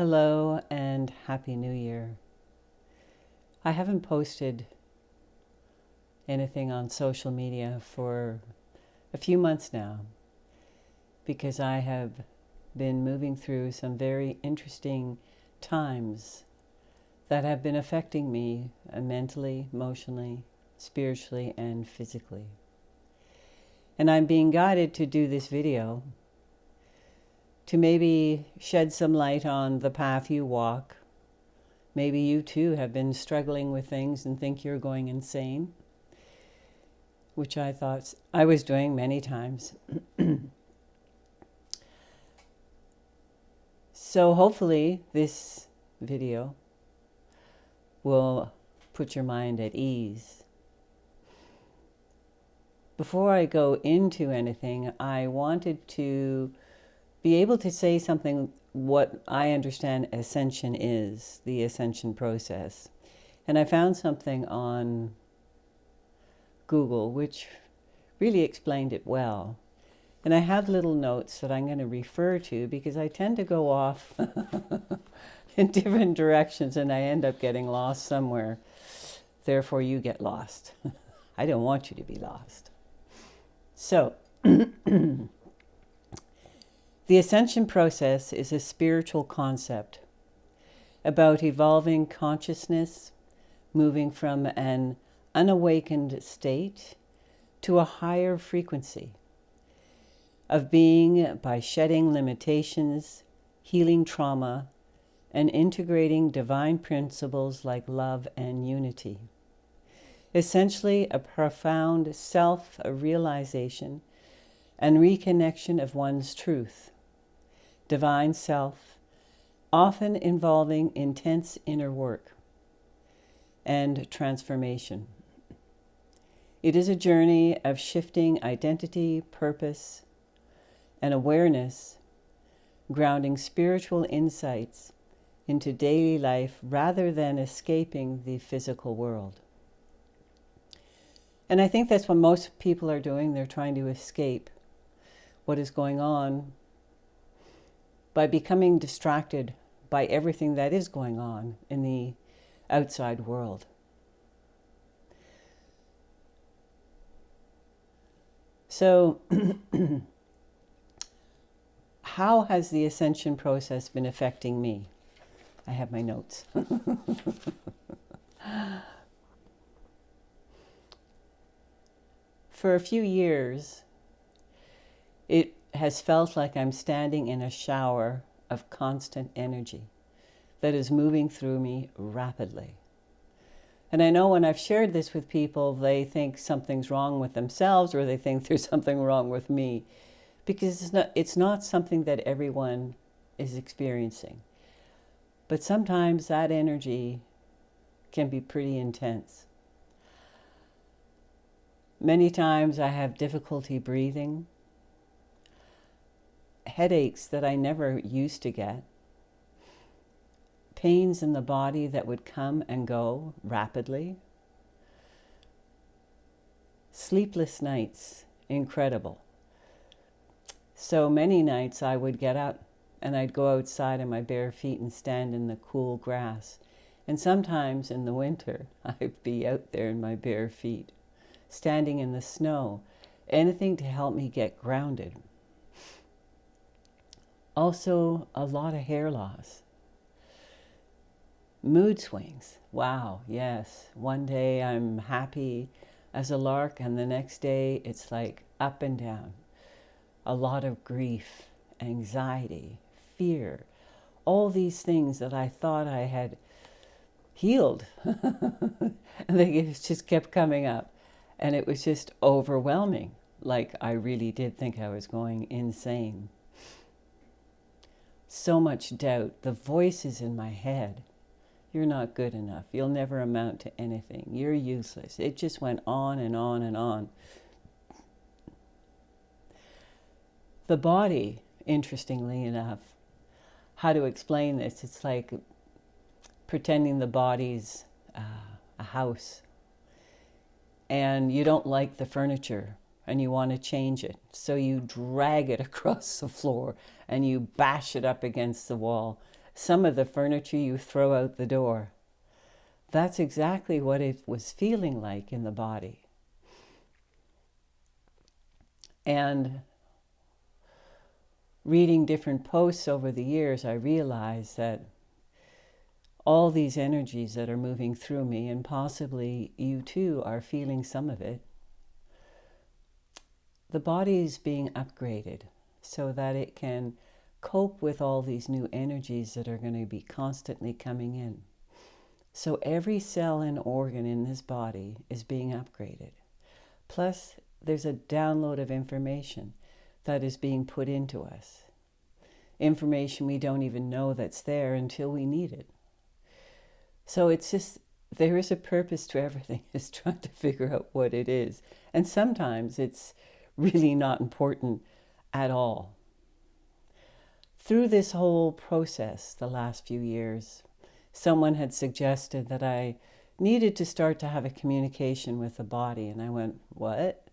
Hello and Happy New Year. I haven't posted anything on social media for a few months now because I have been moving through some very interesting times that have been affecting me mentally, emotionally, spiritually, and physically. And I'm being guided to do this video to maybe shed some light on the path you walk. Maybe you too have been struggling with things and think you're going insane, which I thought I was doing many times. So hopefully this video will put your mind at ease. Before I go into anything, I wanted to be able to say something what I understand Ascension is, the Ascension Process. And I found something on Google which really explained it well. And I have little notes that I'm going to refer to because I tend to go off in different directions and I end up getting lost somewhere. Therefore, you get lost. I don't want you to be lost. So, the Ascension Process is a spiritual concept about evolving consciousness, moving from an unawakened state to a higher frequency of being by shedding limitations, healing trauma, and integrating divine principles like love and unity. Essentially, a profound self-realization and reconnection of one's truth, divine self, often involving intense inner work and transformation. It is a journey of shifting identity, purpose, and awareness, grounding spiritual insights into daily life rather than escaping the physical world. And I think that's what most people are doing. They're trying to escape what is going on by becoming distracted by everything that is going on in the outside world. So, how has the Ascension Process been affecting me? I have my notes. For a few years, it has felt like I'm standing in a shower of constant energy that is moving through me rapidly. And I know when I've shared this with people, they think something's wrong with themselves or they think there's something wrong with me, because it's not something that everyone is experiencing. But sometimes that energy can be pretty intense. Many times I have difficulty breathing, headaches that I never used to get, pains in the body that would come and go rapidly, sleepless nights, incredible. So many nights I would get up and I'd go outside on my bare feet and stand in the cool grass. And sometimes in the winter, I'd be out there in my bare feet, standing in the snow, anything to help me get grounded. Also, a lot of hair loss. Mood swings. Wow, yes. One day I'm happy as a lark, and the next day it's like up and down. A lot of grief, anxiety, fear, all these things that I thought I had healed. And they just kept coming up. And it was just overwhelming. Like I really did think I was going insane. So much doubt, the voices in my head. You're not good enough. You'll never amount to anything. You're useless. It just went on and on and on. The body, interestingly enough, how to explain this? It's like pretending the body's a house. And you don't like the furniture and you want to change it. So you drag it across the floor and you bash it up against the wall some of the furniture you throw out the door. That's exactly what it was feeling like in the body. And reading different posts over the years, I realized that all these energies that are moving through me, and possibly you too are feeling some of it, the body is being upgraded so that it can cope with all these new energies that are going to be constantly coming in. So every cell and organ in this body is being upgraded. Plus, there's a download of information that is being put into us. Information we don't even know that's there until we need it. So it's just, there is a purpose to everything. It's trying to figure out what it is. And sometimes it's really not important at all. Through this whole process, the last few years, someone had suggested that I needed to start to have a communication with the body. And I went, what?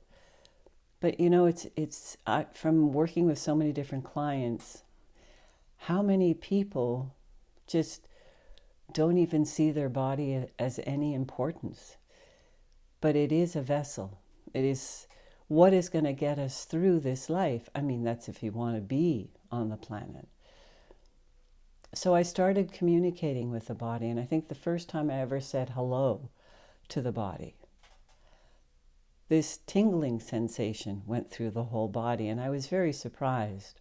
But you know, it's from working with so many different clients, how many people just don't even see their body as any importance. But it is a vessel. It is what is going to get us through this life. I mean, that's if you want to be on the planet. So I started communicating with the body, and I think the first time I ever said hello to the body, this tingling sensation went through the whole body, and I was very surprised.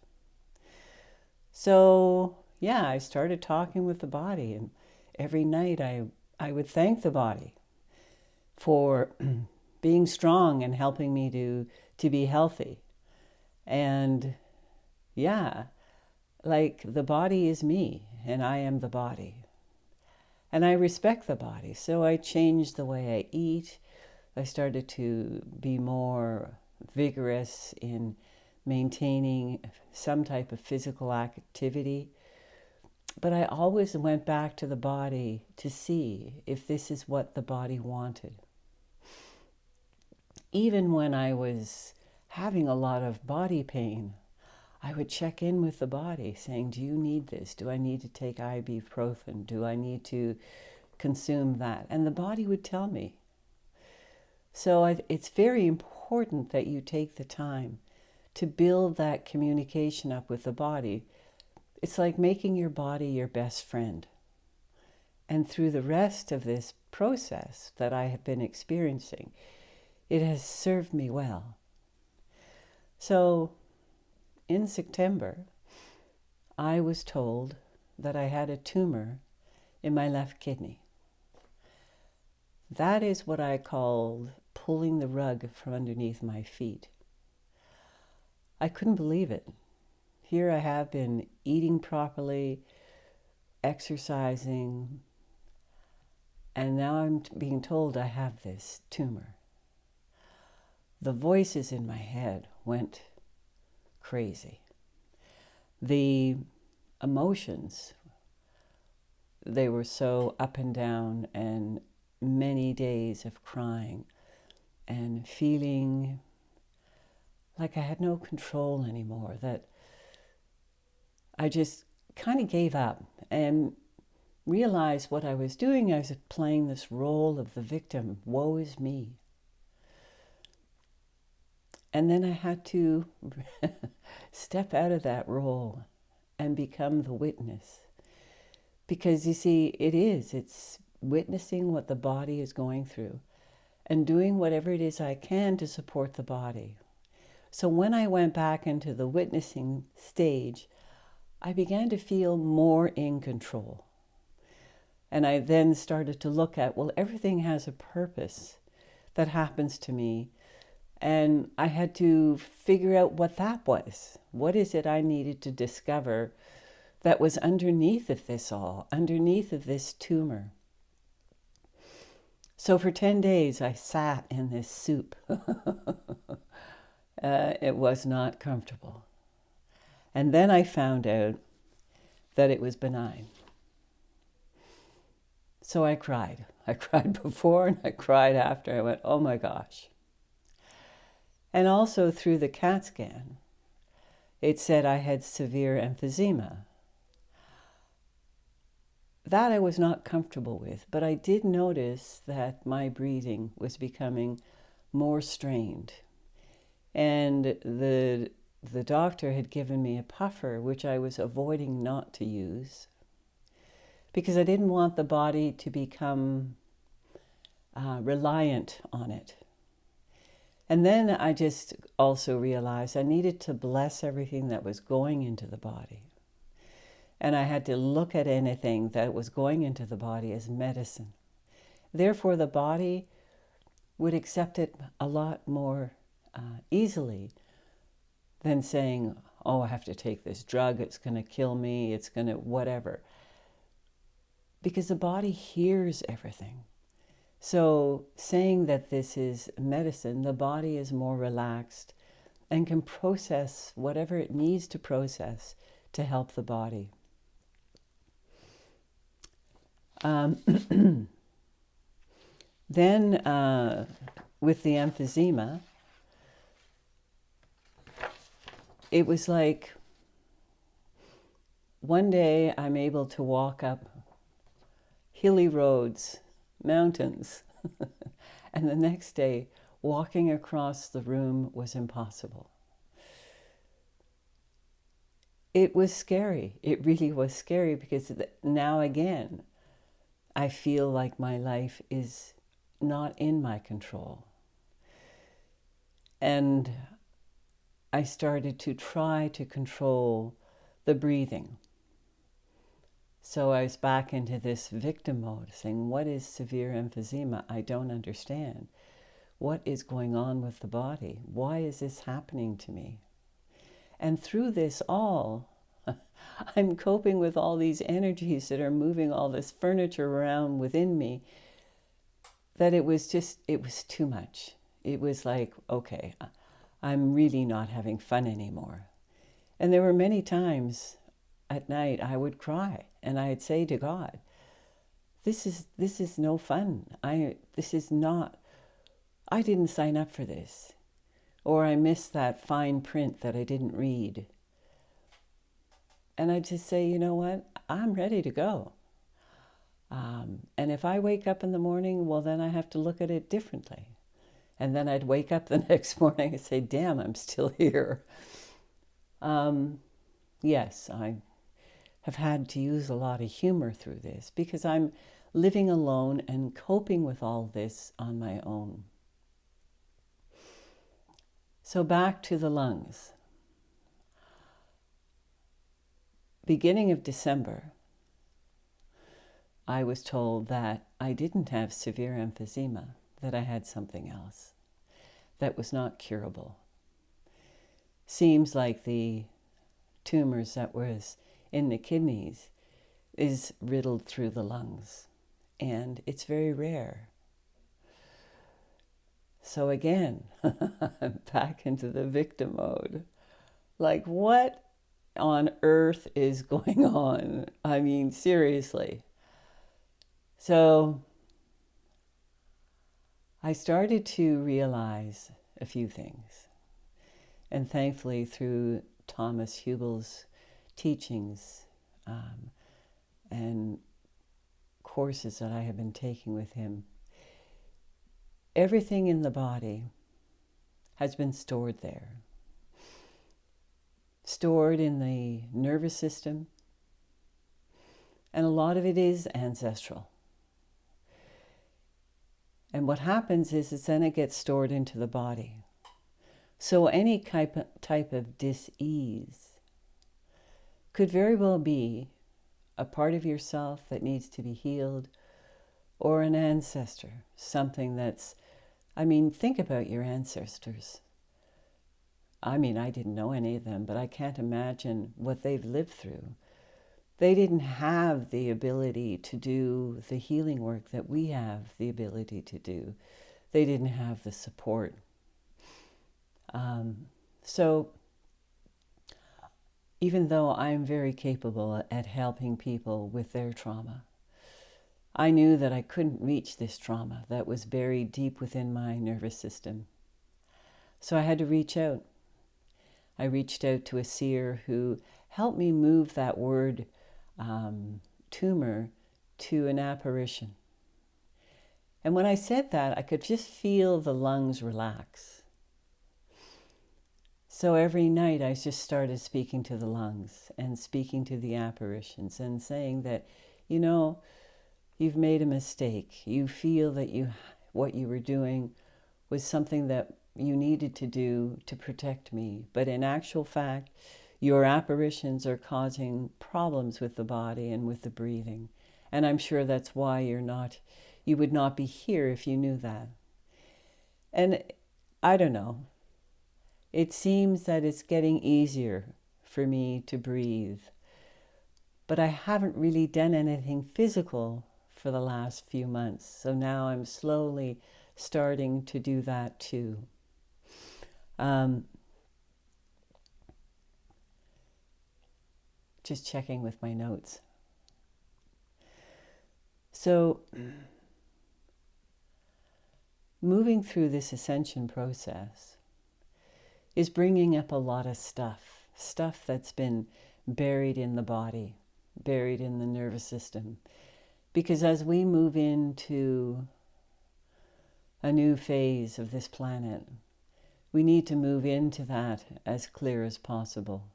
So, yeah, I started talking with the body, and every night I would thank the body for being strong and helping me to be healthy. And yeah, like the body is me and I am the body. And I respect the body. So I changed the way I eat. I started to be more vigorous in maintaining some type of physical activity. But I always went back to the body to see if this is what the body wanted. Even when I was having a lot of body pain, I would check in with the body saying, do you need this? Do I need to take ibuprofen? Do I need to consume that? And the body would tell me. So it's very important that you take the time to build that communication up with the body. It's like making your body your best friend. And through the rest of this process that I have been experiencing, it has served me well. So in September, I was told that I had a tumor in my left kidney. That is what I called pulling the rug from underneath my feet. I couldn't believe it. Here I have been eating properly, exercising, and now I'm being told I have this tumor. The voices in my head went crazy. The emotions, they were so up and down, and many days of crying and feeling like I had no control anymore, that I just kind of gave up and realized what I was doing. I was playing this role of the victim. Woe is me. And then I had to step out of that role and become the witness. Because you see, it's witnessing what the body is going through and doing whatever it is I can to support the body. So when I went back into the witnessing stage, I began to feel more in control. And I then started to look at, well, everything has a purpose that happens to me. And I had to figure out what that was. What is it I needed to discover that was underneath of this all, underneath of this tumor? So for 10 days, I sat in this soup. It was not comfortable. And then I found out that it was benign. So I cried. I cried before and I cried after. I went, oh my gosh. And also through the CAT scan, it said I had severe emphysema. that I was not comfortable with, but I did notice that my breathing was becoming more strained. And the doctor had given me a puffer, which I was avoiding not to use, because I didn't want the body to become reliant on it. And then I just also realized I needed to bless everything that was going into the body. And I had to look at anything that was going into the body as medicine. Therefore, the body would accept it a lot more easily than saying, oh, I have to take this drug, it's going to kill me, it's going to whatever. Because the body hears everything. So saying that this is medicine, the body is more relaxed and can process whatever it needs to process to help the body. Then with the emphysema, it was like one day I'm able to walk up hilly roads, mountains, and the next day walking across the room was impossible. It was scary. It really was scary because now again, I feel like my life is not in my control. And I started to try to control the breathing. So I was back into this victim mode, saying, what is severe emphysema? I don't understand. What is going on with the body? Why is this happening to me? And through this all, I'm coping with all these energies that are moving all this furniture around within me, that it was too much. It was like, okay, I'm really not having fun anymore. And there were many times at night I would cry and I'd say to God, this is no fun. I didn't sign up for this. Or I missed that fine print that I didn't read. And I'd just say, you know what? I'm ready to go. And if I wake up in the morning, well, then I have to look at it differently. And then I'd wake up the next morning and say, damn, I'm still here. Yes, I have had to use a lot of humor through this because I'm living alone and coping with all this on my own. So back to the lungs. Beginning of December, I was told that I didn't have severe emphysema, that I had something else that was not curable. Seems like the tumors that was in the kidneys is riddled through the lungs, and it's very rare. So again, I'm back into the victim mode. Like, what on earth is going on? I mean, seriously. So I started to realize a few things. And thankfully, through Thomas Hubel's teachings and courses that I have been taking with him, everything in the body has been stored there. Stored in the nervous system, and a lot of it is ancestral. And what happens is then it gets stored into the body. So any type of dis-ease could very well be a part of yourself that needs to be healed, or an ancestor, something that's, think about your ancestors. I didn't know any of them, but I can't imagine what they've lived through. They didn't have the ability to do the healing work that we have the ability to do. They didn't have the support. So even though I'm very capable at helping people with their trauma, I knew that I couldn't reach this trauma that was buried deep within my nervous system. So I had to reach out. I reached out to a seer who helped me move that word tumor to an apparition. And when I said that, I could just feel the lungs relax. So every night I just started speaking to the lungs and speaking to the apparitions and saying that, you know, you've made a mistake. You feel that what you were doing was something that you needed to do to protect me. But in actual fact, your apparitions are causing problems with the body and with the breathing. And I'm sure that's why you would not be here if you knew that. And I don't know. It seems that it's getting easier for me to breathe. But I haven't really done anything physical for the last few months. So now I'm slowly starting to do that too. Just checking with my notes. So moving through this ascension process is bringing up a lot of stuff that's been buried in the body, buried in the nervous system. Because as we move into a new phase of this planet, we need to move into that as clear as possible.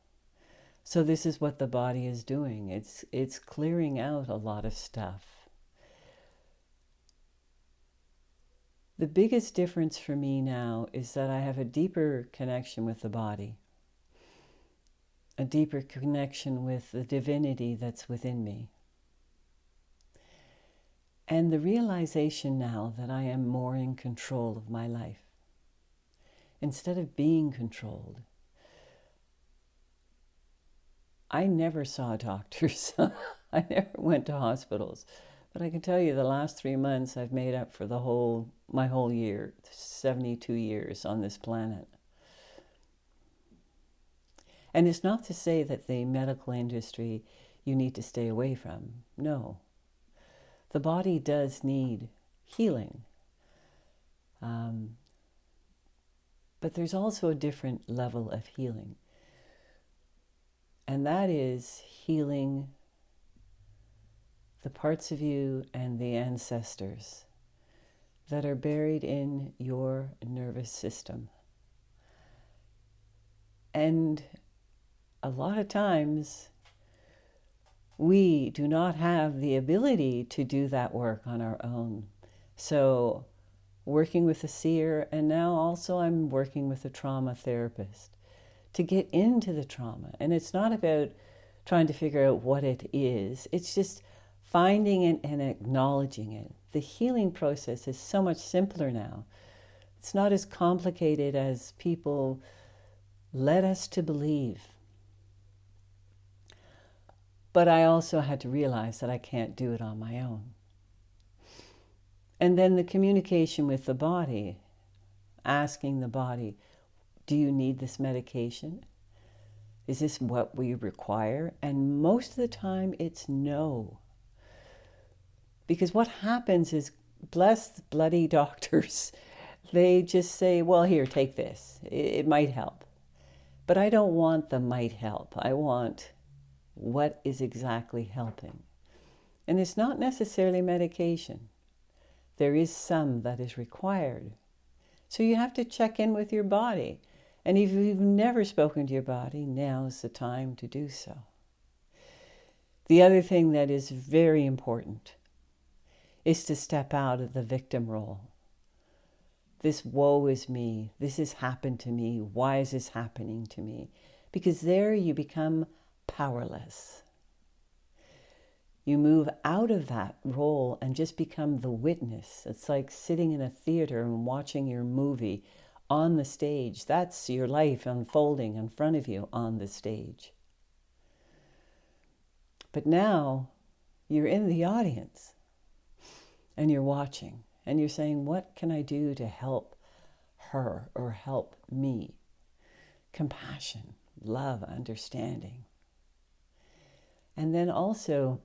So this is what the body is doing. It's clearing out a lot of stuff. The biggest difference for me now is that I have a deeper connection with the body, a deeper connection with the divinity that's within me. And the realization now that I am more in control of my life. Instead of being controlled. I never saw doctors. I never went to hospitals. But I can tell you the last 3 months I've made up for my whole year, 72 years on this planet. And it's not to say that the medical industry you need to stay away from. No. The body does need healing. But there's also a different level of healing. And that is healing the parts of you and the ancestors that are buried in your nervous system. And a lot of times, we do not have the ability to do that work on our own. So, working with a seer, and now also I'm working with a trauma therapist to get into the trauma. And it's not about trying to figure out what it is. It's just finding it and acknowledging it. The healing process is so much simpler now. It's not as complicated as people led us to believe. But I also had to realize that I can't do it on my own. And then the communication with the body, asking the body, do you need this medication? Is this what we require? And most of the time it's no. Because what happens is, bless the bloody doctors, they just say, well, here, take this. It might help. But I don't want the might help. I want what is exactly helping. And it's not necessarily medication. There is some that is required. So you have to check in with your body. And if you've never spoken to your body, now's the time to do so. The other thing that is very important is to step out of the victim role. This woe is me. This has happened to me. Why is this happening to me? Because there you become powerless. You move out of that role and just become the witness. It's like sitting in a theater and watching your movie on the stage. That's your life unfolding in front of you on the stage. But now you're in the audience and you're watching and you're saying, what can I do to help her or help me? Compassion, love, understanding. And then also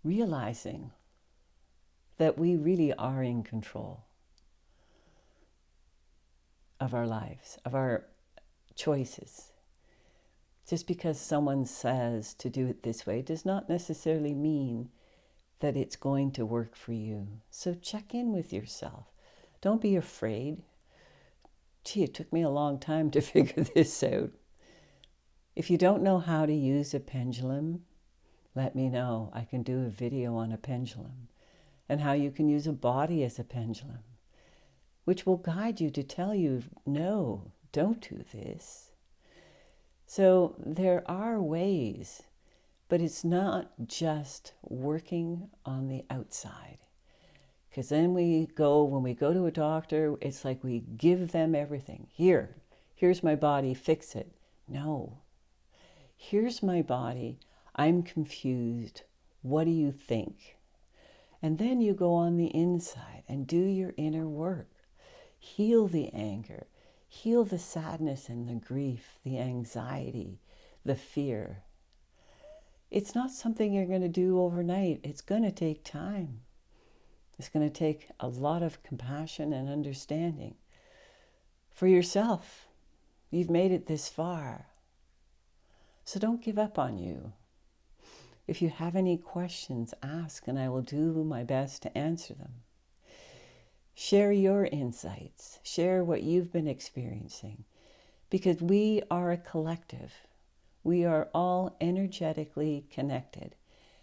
realizing that we really are in control of our lives, of our choices. Just because someone says to do it this way does not necessarily mean that it's going to work for you. So check in with yourself. Don't be afraid. Gee, it took me a long time to figure this out. If you don't know how to use a pendulum, let me know. I can do a video on a pendulum and how you can use a body as a pendulum, which will guide you to tell you, no, don't do this. So there are ways, but it's not just working on the outside. Because then when we go to a doctor, it's like we give them everything. Here's my body, fix it. No. Here's my body, I'm confused. What do you think? And then you go on the inside and do your inner work. Heal the anger, heal the sadness and the grief, the anxiety, the fear. It's not something you're going to do overnight. It's going to take time. It's going to take a lot of compassion and understanding for yourself. You've made it this far. So don't give up on you. If you have any questions, ask, and I will do my best to answer them. Share your insights. Share what you've been experiencing, because we are a collective. We are all energetically connected.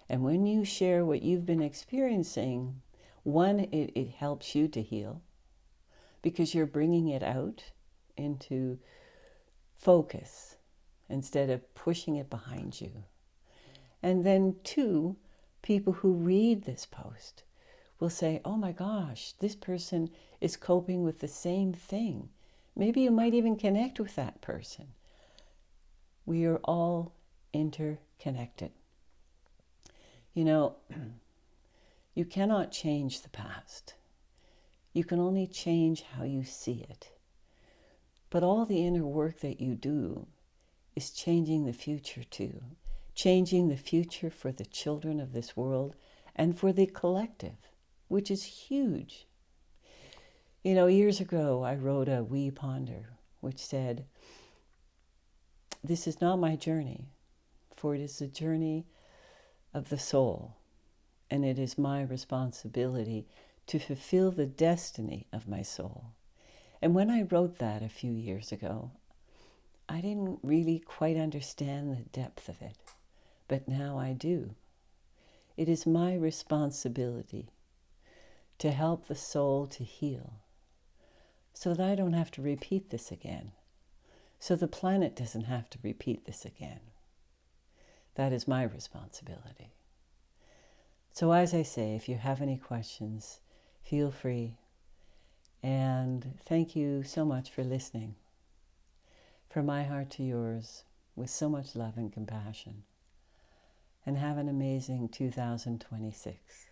And when you share what you've been experiencing, one, it helps you to heal because you're bringing it out into focus instead of pushing it behind you. And then two, people who read this post will say, oh my gosh, this person is coping with the same thing. Maybe you might even connect with that person. We are all interconnected. You know, you cannot change the past. You can only change how you see it. But all the inner work that you do is changing the future too. Changing the future for the children of this world and for the collective, which is huge. You know, years ago, I wrote a We Ponder, which said, this is not my journey, for it is the journey of the soul, and it is my responsibility to fulfill the destiny of my soul. And when I wrote that a few years ago, I didn't really quite understand the depth of it, but now I do. It is my responsibility to help the soul to heal so that I don't have to repeat this again, so the planet doesn't have to repeat this again. That is my responsibility. So as I say, if you have any questions, feel free. And thank you so much for listening. From my heart to yours, with so much love and compassion. And have an amazing 2026.